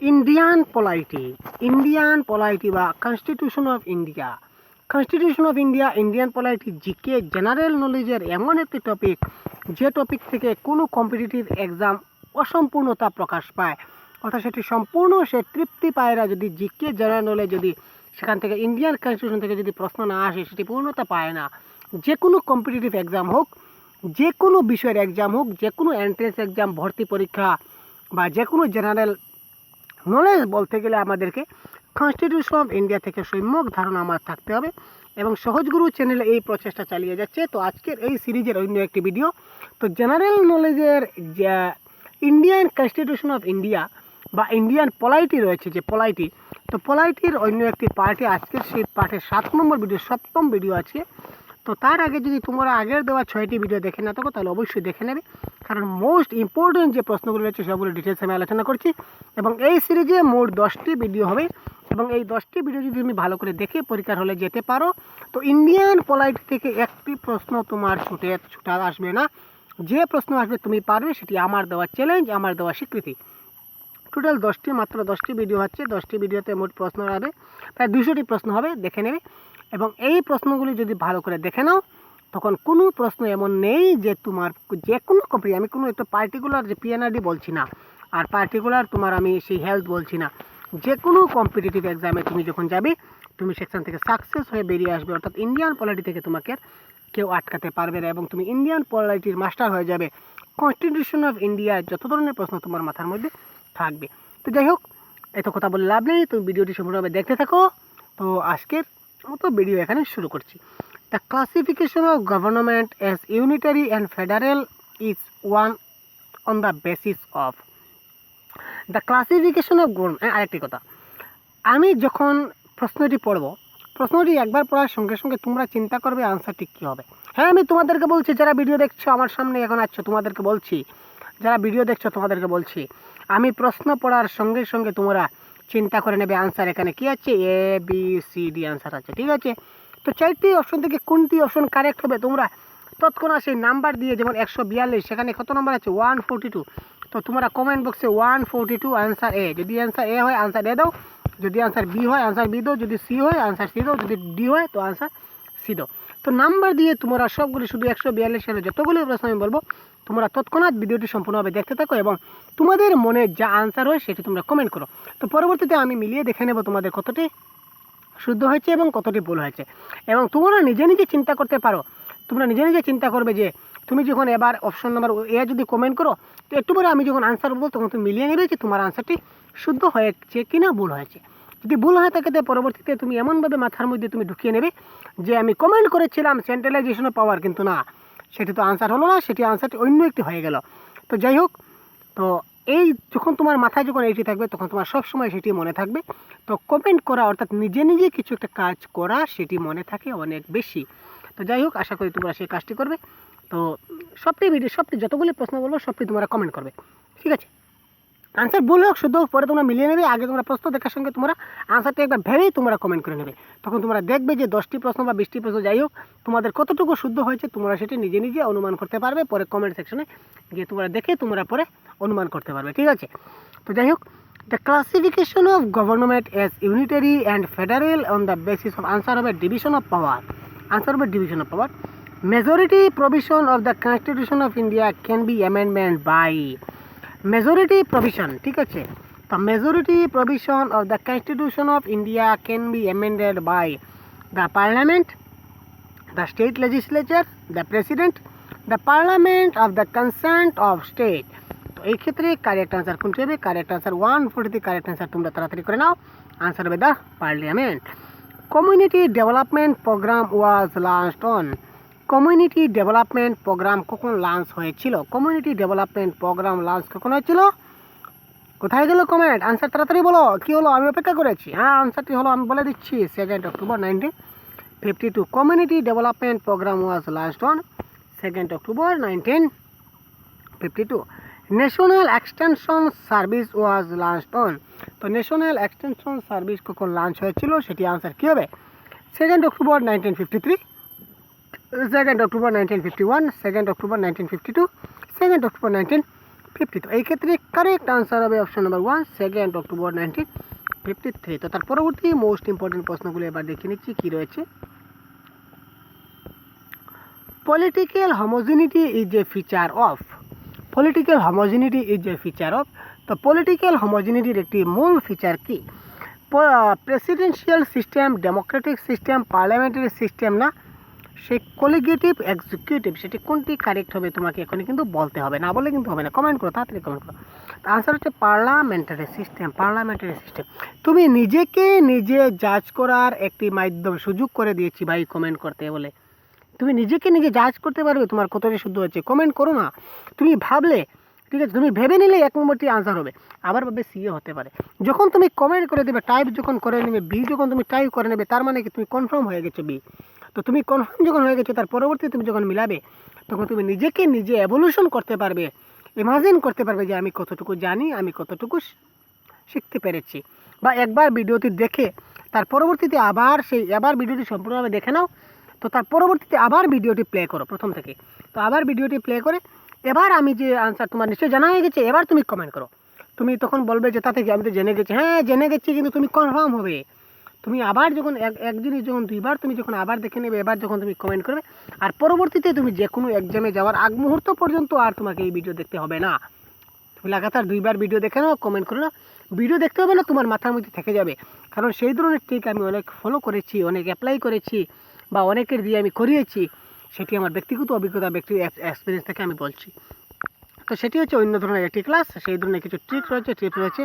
Indian polity বা constitution of India Indian polity GK general নলেজের এমন একটি টপিক যে টপিক থেকে কোনো কম্পিটিটিভ এক্সাম অসম্পূর্ণতা প্রকাশ পায়, অর্থাৎ সেটি সম্পূর্ণ সে তৃপ্তি পায় না যদি জিকে জেনারেল নলেজ যদি সেখান থেকে ইন্ডিয়ান কনস্টিটিউশন থেকে যদি প্রশ্ন না আসে, সেটি পূর্ণতা পায় না। যে কোনো কম্পিটিটিভ এক্সাম হোক, যে কোনো বিষয়ের এক্সাম হোক, যে কোনো এন্ট্রেন্স এক্সাম, ভর্তি পরীক্ষা বা যে কোনো জেনারেল নলেজ বলতে গেলে আমাদেরকে কনস্টিটিউশন অফ ইন্ডিয়া থেকে সম্যক ধারণা আমার থাকতে হবে। এবং সহজগুরু চ্যানেলে এই প্রচেষ্টা চালিয়ে যাচ্ছে। তো আজকের এই সিরিজের অন্য একটি ভিডিও, তো জেনারেল নলেজের যে ইন্ডিয়ান কনস্টিটিউশন অফ ইন্ডিয়া বা ইন্ডিয়ান পলাইটি রয়েছে, যে পলাইটি, তো পলাইটির অন্য একটি পার্টে আজকের সেই পার্টের 7 নম্বর ভিডিও, 7ম ভিডিও আছে। তো তার আগে যদি তোমরা আগের দেওয়া 6টি ভিডিও দেখে না থাকো তাহলে অবশ্যই দেখে নেবে, কারণ মোস্ট ইম্পর্টেন্ট যে প্রশ্নগুলো রয়েছে সেগুলো ডিটেলসে আমি আলোচনা করছি। এবং এই সিরিজে মোট 10টি ভিডিও হবে, এবং এই 10টি ভিডিও যদি তুমি ভালো করে দেখে পরীক্ষার হলে যেতে পারো, তো ইন্ডিয়ান পলাইটি থেকে একটি প্রশ্ন তোমার ছুটে আসবে না। যে প্রশ্ন আসবে তুমি পারবে, সেটি আমার দেওয়া চ্যালেঞ্জ, আমার দেওয়া স্বীকৃতি। টোটাল মাত্র 10টি ভিডিও হচ্ছে। 10টি ভিডিওতে মোট প্রশ্ন হবে প্রায় 200টি প্রশ্ন হবে, দেখে নেবে। এবং এই প্রশ্নগুলি যদি ভালো করে দেখে নাও, তখন কোনো প্রশ্ন এমন নেই যে তোমার যে কোনো আমি কোনো একটা পার্টিকুলার যে পিএনআরডি বলছি না, আর পার্টিকুলার তোমার আমি সেই হেলথ বলছি না। যে কোনো কম্পিটিটিভ এক্সামে তুমি যখন যাবে, তুমি সেকশন থেকে সাকসেস হয়ে বেরিয়ে আসবে, অর্থাৎ ইন্ডিয়ান পলিটি থেকে তোমাকে কেউ আটকাতে পারবে না, এবং তুমি ইন্ডিয়ান পলিটির মাস্টার হয়ে যাবে। কনস্টিটিউশন অফ ইন্ডিয়ার যত ধরনের প্রশ্ন তোমার মাথার মধ্যে থাকবে। তো যাই হোক, এত কথা বলে লাভ নেই, তুমি ভিডিওটি সম্পূর্ণভাবে দেখতে থাকো। তো আজকের মতো ভিডিও এখানে শুরু করছি। The classification of government as unitary and federal is one on the basis of the classification of government. আরেকটি কথা, আমি যখন প্রশ্নটি পড়ব, প্রশ্নটি একবার পড়ার সঙ্গে সঙ্গে তোমরা চিন্তা করবে আনসারটি কী হবে। হ্যাঁ, আমি তোমাদেরকে বলছি, যারা ভিডিও দেখছো আমার সামনে এখন আছো, তোমাদেরকে বলছি, যারা ভিডিও দেখছো তোমাদেরকে বলছি, আমি প্রশ্ন পড়ার সঙ্গে সঙ্গে তোমরা চিন্তা করে নেবে আনসার এখানে কী আছে, A B C D answer আছে, ঠিক আছে। তো 4টি অপশন থেকে কোনটি অপশন কারেক্ট হবে তোমরা তৎক্ষণাৎ সেই নাম্বার দিয়ে, যেমন 142, সেখানে কত নম্বর আছে 142, তো তোমরা কমেন্ট বক্সে 142 আনসার এ, যদি আনসার এ হয় আনসার এ দাও, যদি আনসার বি হয় আনসার বি দাও, যদি সি হয় আনসার সি দাও, যদি ডি হয় তো আনসার সি দাও। তো নাম্বার দিয়ে তোমরা সবগুলি, শুধু 142 সালে যতগুলি প্রশ্ন আমি বলবো, তোমরা তৎক্ষণাৎ ভিডিওটি সম্পূর্ণভাবে দেখতে থাকো এবং তোমাদের মনে যা আনসার হয় সেটি তোমরা কমেন্ট করো। তো পরবর্তীতে আমি মিলিয়ে দেখে নেব তোমাদের কতটি শুদ্ধ হয়েছে এবং কতটি ভুল হয়েছে। এবং তোমরা নিজে নিজে চিন্তা করতে পারো, তোমরা নিজে নিজে চিন্তা করবে যে তুমি যখন এবার অপশন নাম্বার এ যদি কমেন্ট করো, তো একটু পরে আমি যখন আনসার বলবো তখন তুমি মিলিয়ে নেবে যে তোমার আনসারটি শুদ্ধ হয়েছে কি না ভুল হয়েছে। যদি ভুল হয়ে থাকে তো পরবর্তীতে তুমি এমনভাবে মাথার মধ্যে তুমি ঢুকিয়ে নেবে যে আমি কমেন্ট করেছিলাম সেন্ট্রালাইজেশন অফ পাওয়ার, কিন্তু না, সেটি তো আনসার হলো না, সেটি আনসারটি অন্য একটি হয়ে গেল। তো যাই হোক, তো এই যখন তোমার মাথায় যখন এইটি থাকবে তখন তোমার সবসময় সেটি মনে থাকবে। তো কমেন্ট করা অর্থাৎ নিজে নিজে কিছু একটা কাজ করা, সেটি মনে থাকে অনেক বেশি। তো যাই হোক, আশা করি তোমরা সেই কাজটি করবে। তো সবটি যতগুলি প্রশ্ন বলবো সবটি তোমরা কমেন্ট করবে, ঠিক আছে। আনসার ভুল হোক শুদ্ধ পরে তোমরা মিলিয়ে নেবে, আগে তোমরা প্রশ্ন দেখার সঙ্গে তোমরা আনসারটা একবার ভেবেই তোমরা কমেন্ট করে নেবে। তখন তোমরা দেখবে যে 10টি প্রশ্ন বা 20টি প্রশ্ন যাই হোক, তোমাদের কতটুকু শুদ্ধ হয়েছে তোমরা সেটি নিজে নিজে অনুমান করতে পারবে। পরে কমেন্ট সেকশনে গিয়ে তোমরা দেখে তোমরা পরে অনুমান করতে পারবে, ঠিক আছে। তো যাই হোক, the classification of government as unitary and federal on the basis of answer হবে ডিভিশন অফ পাওয়ার। আনসার হবে division of power. Majority provision of the constitution of India can be amendment by majority provision, ঠিক আছে। তো majority provision of the constitution of India can be amended by the parliament, the state legislature, the president, the parliament of the concern of state. তো এই ক্ষেত্রে correct answer কোনটি হবে? Correct answer 143 correct answer তোমরা তাড়াতাড়ি করে নাও। Answer হবে the parliament. Community development programme was launched on. Community development programme কখন লঞ্চ হয়েছিল? কমিউনিটি ডেভেলপমেন্ট প্রোগ্রাম লঞ্চ কখন হয়েছিল? কোথায় গেল কমেন্ট? আনসার তাড়াতাড়ি বলো, কী হলো? আমি অপেক্ষা করেছি। হ্যাঁ, আনসারটি হলো, আমি বলে দিচ্ছি, 2 October 1952। Community development programme was launched on 2 October 1952। National extension service was launched on. তো ন্যাশনাল এক্সটেনশন সার্ভিস কখন লঞ্চ হয়েছিল সেটি আনসার কী হবে? 2 অক্টোবর 1953, 2 অক্টোবর 1951, 2 অক্টোবর 1952, 2 অক্টোবর 1953। 1950। তো এই ক্ষেত্রে কারেক্ট আনসার হবে অপশন নাম্বার 1, 2 অক্টোবর 1953। তো তার পরবর্তী মোস্ট ইম্পর্টেন্ট প্রশ্নগুলো এবার দেখে নিচ্ছি কী রয়েছে। Political homogeneity is a feature of. Political homogeneity is a feature of. তো পলিটিক্যাল হোমোজেনিটির একটি মূল ফিচার কি? Presidential system, democratic system, parliamentary system না সেই কলিগেটিভ এক্সিকিউটিভ, সেটি কোনটি কারেক্ট হবে তোমাকে এখনই কিন্তু বলতে হবে, না বলে কিন্তু হবে না। কমেন্ট করো, তাড়াতাড়ি কমেন্ট করো। আনসার হচ্ছে পার্লামেন্টারি সিস্টেম। Parliamentary system. তুমি নিজেকে নিজে জাজ করার একটি মাধ্যম সুযোগ করে দিয়েছি ভাই কমেন্ট করতে বলে। তুমি নিজেকে নিজে জাজ করতে পারবে তোমার কতটা শুদ্ধ হচ্ছে। কমেন্ট করো না। তুমি ভাবলে, ঠিক আছে, তুমি ভেবে নিলে 1 নম্বরটি আনসার হবে, আবার ভাবে সিও হতে পারে। যখন তুমি কমেন্ট করে দেবে, টাইপ যখন করে নেবে, বি যখন তুমি টাইপ করে নেবে, তার মানে কি তুমি কনফার্ম হয়ে গেছো বি। তো তুমি কনফার্ম যখন হয়ে গেছো, তার পরবর্তী তুমি যখন মিলাবে, তখন তুমি নিজেকে নিজে এভলিউশন করতে পারবে, ইমাজিন করতে পারবে যে আমি কতটুকু জানি, আমি কতটুকু শিখতে পেরেছি। বা একবার ভিডিওটি দেখে তার পরবর্তীতে আবার ভিডিওটি সম্পূর্ণভাবে দেখে নাও। তো তার পরবর্তীতে আবার ভিডিওটি প্লে করো প্রথম থেকে। তো আবার ভিডিওটি প্লে করে এবার আমি যে আনসার তোমার নিশ্চয়ই জানা হয়ে গেছে, এবার তুমি কমেন্ট করো। তুমি তখন বলবে যে তাতে কি আমি তো জেনে গেছি। হ্যাঁ জেনে গেছি, কিন্তু তুমি কনফার্ম হবে। তুমি আবার যখন এক জিনিস যখন দুইবার তুমি যখন আবার দেখে নেবে, এবার যখন তুমি কমেন্ট করবে, আর পরবর্তীতে তুমি যে কোনো এক্সামে যাওয়ার আগ মুহূর্ত পর্যন্ত আর তোমাকে এই ভিডিও দেখতে হবে না। তুমি লাগাতার 2বার ভিডিও দেখে নাও, কমেন্ট করে নাও। ভিডিও দেখতে হবে না, তোমার মাথার মধ্যে থেকে যাবে। কারণ সেই ধরনের ট্রিক আমি অনেক ফলো করেছি, অনেক অ্যাপ্লাই করেছি, বা অনেকের দিয়ে আমি করিয়েছি। সেটি আমার ব্যক্তিগত অভিজ্ঞতা, ব্যক্তিগত এক্সপিরিয়েন্স থেকে আমি বলছি। তো সেটি হচ্ছে অন্য ধরনের একটি ক্লাস। সেই ধরনের কিছু ট্রিক রয়েছে, টিপস রয়েছে,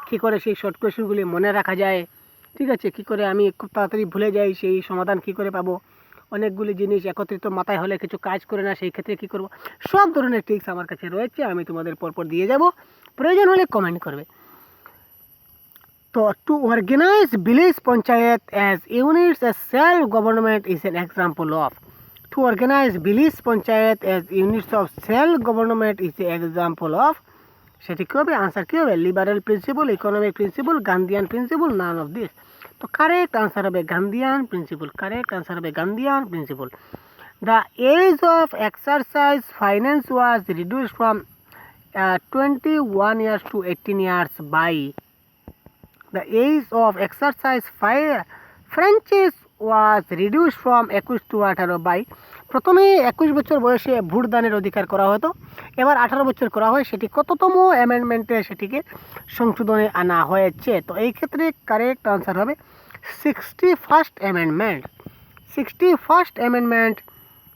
কী করে সেই শর্ট কোয়েশ্চেনগুলি মনে রাখা যায়, ঠিক আছে, কী করে আমি খুব তাড়াতাড়ি ভুলে যাই, সেই সমাধান কী করে পাবো, অনেকগুলি জিনিস একত্রিত মাথায় হলে কিছু কাজ করে না, সেই ক্ষেত্রে কী করবো, সব ধরনের ট্রিক্স আমার কাছে রয়েছে। আমি তোমাদের পরপর দিয়ে যাব, প্রয়োজন হলে কমেন্ট করবে। তো to organise village panchayat as units as self government is an example of. To organize village panchayat as units of self-government is an example of, সেটি কী হবে? আনসার কী হবে? Liberal principle, economic principle, Gandhian principle, none of this. তো correct answer হবে Gandhian principle. Correct answer হবে Gandhian principle. The age of exercise finance was reduced from 21 years to 18 years by the age of exercise franchise was reduce from 21 to 18 by. প্রথমে 21 বছর বয়সে ভোটদানের অধিকার করা হতো, এবার 18 বছর করা হয়। সেটি কততম অ্যামেন্ডমেন্টে সেটিকে সংশোধনে আনা হয়েছে? তো এই ক্ষেত্রে কারেক্ট আনসার হবে 61st অ্যামেন্ডমেন্ট। 61st অ্যামেন্ডমেন্ট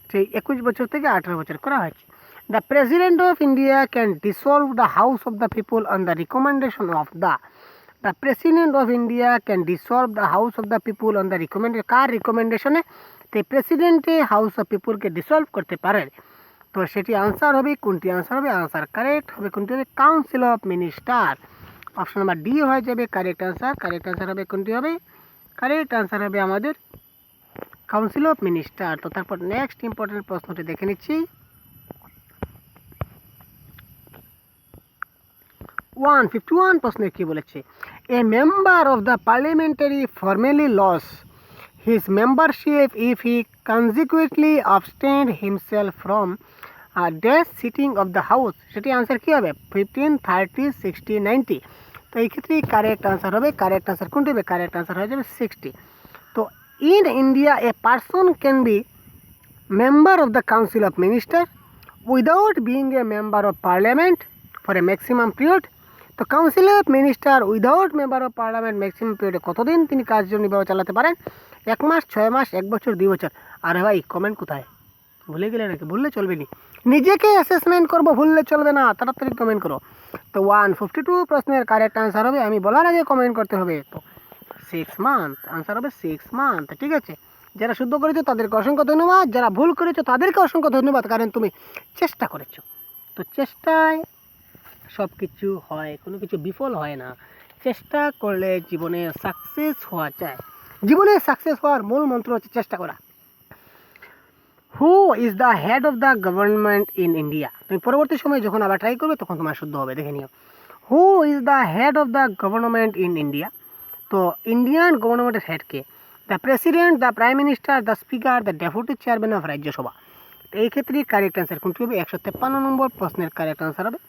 সেই 21 বছর থেকে 18 বছর করা হয়েছে। The president of India can dissolve the house of the people on the recommendation of the. The President of India can dissolve the House of the People on the recommendation, কার রিকমেন্ডেশনে? তো প্রেসিডেন্টে house of পিপুলকে dissolve করতে পারে। তো সেটি answer হবে কোনটি? Answer হবে, answer correct হবে কোনটি হবে? Council of minister. Option number D হয়ে যাবে কারেক্ট আনসার। কারেক্ট আনসার হবে কোনটি হবে? কারেক্ট আনসার হবে আমাদের কাউন্সিল অফ মিনিস্টার। তো তারপর নেক্সট ইম্পর্টেন্ট প্রশ্নটি দেখে নিচ্ছি। 151 প্রশ্নে কি বলেছে? A member of the parliamentary formally loss his membership if he consecutively abstained himself from dash sitting of the house. সেটি আনসার কী হবে? 15, 30, 60, 90। তো এই ক্ষেত্রে কারেক্ট আনসার হবে, কারেক্ট আনসার কোনটি হবে? কারেক্ট আনসার হয়ে যাবে 60। তো in India a person can be member of the council of minister without being a member of parliament for a maximum period. তো council of minister without member of parliament maximum পিরিয়ডে কতদিন তিনি কার্যনির্বাহ চালাতে পারেন? 1 মাস, 6 মাস, 1 বছর, 2 বছর। আরে ভাই কমেন্ট কোথায়? ভুলে গেলে নাকি? ভুললে চলবে নি, নিজেকে অ্যাসেসমেন্ট করবো, ভুললে চলবে না। তাড়াতাড়ি কমেন্ট করো। তো 152 প্রশ্নের কারেক্ট আনসার হবে, আমি বলার আগে কমেন্ট করতে হবে। তো 6 মান্থ আনসার হবে 6 মান্থ। ঠিক আছে, যারা শুদ্ধ করেছো তাদেরকে অসংখ্য ধন্যবাদ, যারা ভুল করেছো তাদেরকে অসংখ্য ধন্যবাদ, কারণ তুমি চেষ্টা করেছো। তো চেষ্টায় সব কিছু হয়, কোনো কিছু বিফল হয় না। চেষ্টা করলে জীবনে সাকসেস হওয়া যায়। জীবনে সাকসেস হওয়ার মূল মন্ত্র হচ্ছে চেষ্টা করা। হু is the head of the government in India? তুমি পরবর্তী সময়ে যখন আবার ট্রাই করবে তখন তোমার শুদ্ধ হবে, দেখে নিও। Who is the head of the government in India? তো ইন্ডিয়ান গভর্নমেন্টের হেডকে? The president, the prime minister, the speaker, the deputy chairman of Rajya Sabha. এই ক্ষেত্রে কারেক্ট অ্যান্সার কোনটি হবে? 153 নম্বর প্রশ্নের কারেক্ট অ্যান্সার হবে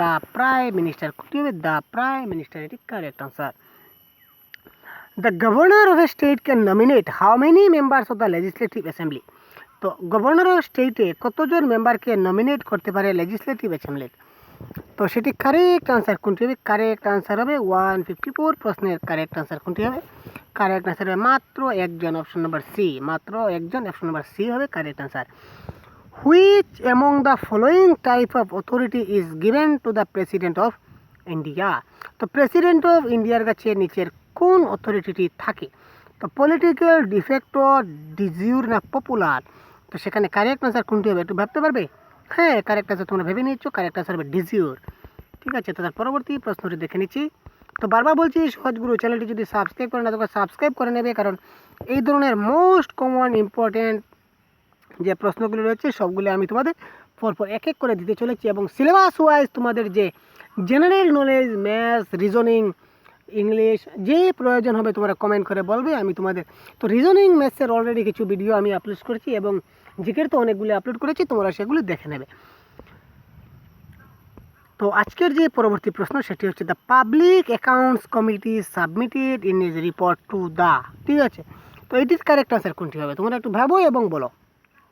দ্য প্রাইম মিনিস্টার। কোনটি হবে? দ্য প্রাইম মিনিস্টার, এটি correct answer. The governor of a state can nominate how many members of the legislative assembly. তো গভর্নর অফ স্টেটে কতজন মেম্বারকে নমিনেট করতে পারে লেজিসলেটিভ অ্যাসেম্বলির? তো সেটি কারেক্ট আনসার কোনটি হবে? কারেক্ট আনসার হবে 154 প্রশ্নের কারেক্ট আনসার কোনটি হবে? কারেক্ট আনসার হবে মাত্র একজন, অপশন নম্বর সি, মাত্র একজন, অপশন নম্বর সি হবে correct answer. Which among the following type of authority is given to the president of India. তো প্রেসিডেন্ট অফ ইন্ডিয়ার কাছে নিচের কোন অথরিটিটি থাকে? তো পলিটিক্যাল, ডিফেক্টর, ডিজিউর না পপুলার? তো সেখানে কারেক্ট আনসার কোনটি হবে? একটু ভাবতে পারবে? হ্যাঁ, কারেক্ট আনসার তোমরা ভেবে নিচ্ছ, কারেক্ট আনসার হবে ডিজিউর। ঠিক আছে, তো তার পরবর্তী প্রশ্নটি দেখে নিচ্ছি। তো বারবার বলছি, সহজগুরু চ্যানেলটি যদি সাবস্ক্রাইব করে না তবে সাবস্ক্রাইব করে নেবে, কারণ এই ধরনের মোস্ট কমন ইম্পর্টেন্ট যে প্রশ্নগুলো রয়েছে সবগুলো আমি তোমাদের পরপর এক এক করে দিতে চলেছি, এবং সিলেবাস ওয়াইজ তোমাদের যে general knowledge, maths, reasoning, English যে প্রয়োজন হবে তোমরা কমেন্ট করে বলবে, আমি তোমাদের। তো রিজনিং, ম্যাথসের অলরেডি কিছু ভিডিও আমি আপলোড করেছি এবং জিকের তো অনেকগুলো আপলোড করেছি, তোমরা সেগুলো দেখে নেবে। তো আজকের যে পরবর্তী প্রশ্ন সেটি হচ্ছে, the public accounts committee submitted in is report to the. ঠিক আছে, তো এটির কারেক্ট আনসার কোনটি হবে? তোমরা একটু ভাবো এবং বলো।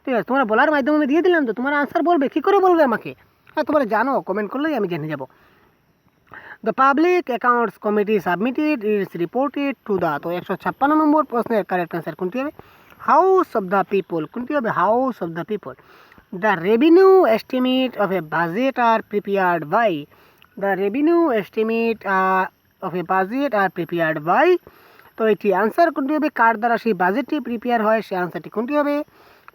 ঠিক আছে, তোমরা বলার মাধ্যমে আমি দিয়ে দিলাম, তো তোমার আনসার বলবে, কী করে বলবে আমাকে? হ্যাঁ, তোমরা জানো, কমেন্ট করলেই আমি জেনে যাব। The public accounts committee submitted is reported to the. তো 156 নম্বর প্রশ্নের কারেক্ট আনসার কোনটি হবে? House of the people. কোনটি হবে? House of the people. The revenue estimate of a budget are prepared by. The revenue estimate of a budget are prepared by. তো এটি answer কোনটি হবে? কার দ্বারা সেই বাজেটটি প্রিপেয়ার হয়, সেই আনসারটি কোনটি হবে?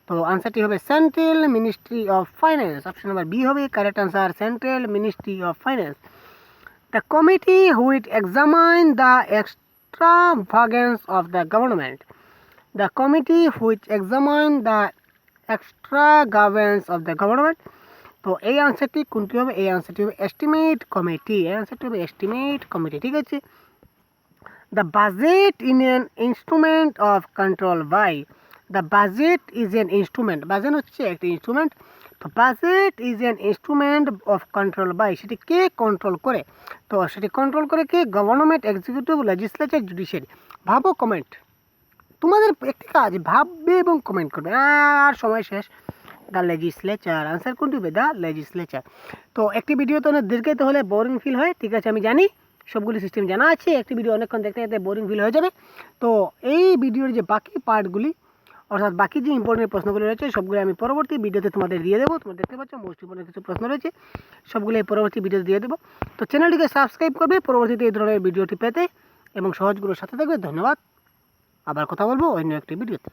তো আনসারটি হবে central ministry of finance, option number B হবে correct answer, central ministry of finance. The committee which examine the extravagance of the government. The committee which examine the extravagance of the government. তো এই আনসারটি কোনটি হবে? এই আনসারটি হবে estimate committee, এই আনসারটি হবে estimate committee. ঠিক আছে, the budget in an instrument of control by. The budget is an instrument, budget হচ্ছে একটি ইনস্ট্রুমেন্ট। তো budget is an instrument of control by, সেটি কে কন্ট্রোল করে? তো সেটি কন্ট্রোল করে কে? Government, executive, legislature, judiciary. ভাবো, কমেন্ট, তোমাদের একটি কাজ, ভাববে এবং কমেন্ট করবে। আর সময় শেষ। দ্য লেজিসলেচার, আনসার কোনটি হবে? The legislature. তো একটি ভিডিও তো অনেক দীর্ঘায়িত হলে বোরিং ফিল হয়, ঠিক আছে, আমি জানি, সবগুলি সিস্টেম জানা আছে, একটি ভিডিও অনেকক্ষণ দেখতে দেখতে বোরিং ফিল হয়ে যাবে। তো এই ভিডিওর যে বাকি পার্টগুলি, অর্থাৎ বাকি যে ইম্পর্টেন্ট প্রশ্নগুলো রয়েছে সবগুলো আমি পরবর্তী ভিডিওতে তোমাদের দিয়ে দেবো। তোমরা দেখতে পাচ্ছ মোস্ট ইম্পর্টেন্ট কিছু প্রশ্ন রয়েছে, সবগুলো এই পরবর্তী ভিডিওতে দিয়ে দেবো। তো চ্যানেলটিকে সাবস্ক্রাইব করবে পরবর্তীতে এই ধরনের ভিডিওটি পেতে, এবং সহজগুলোর সাথে থাকবে। ধন্যবাদ, আবার কথা বলবো অন্য একটি ভিডিওতে।